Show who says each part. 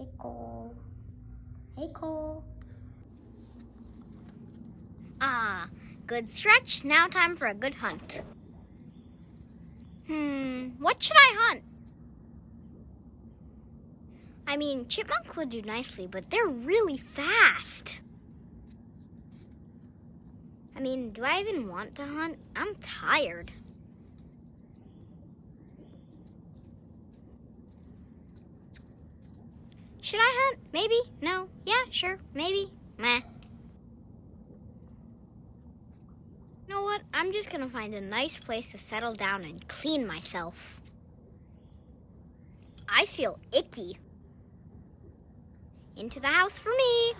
Speaker 1: Hey, Cole. Hey, Cole.
Speaker 2: Ah, good stretch. Now time for a good hunt. What should I hunt? I mean, chipmunk would do nicely, but they're really fast. I mean, do I even want to hunt? I'm tired. Should I hunt? Maybe? No? Yeah, sure. Maybe? Meh. You know what? I'm just gonna find a nice place to settle down and clean myself. I feel icky. Into the house for me.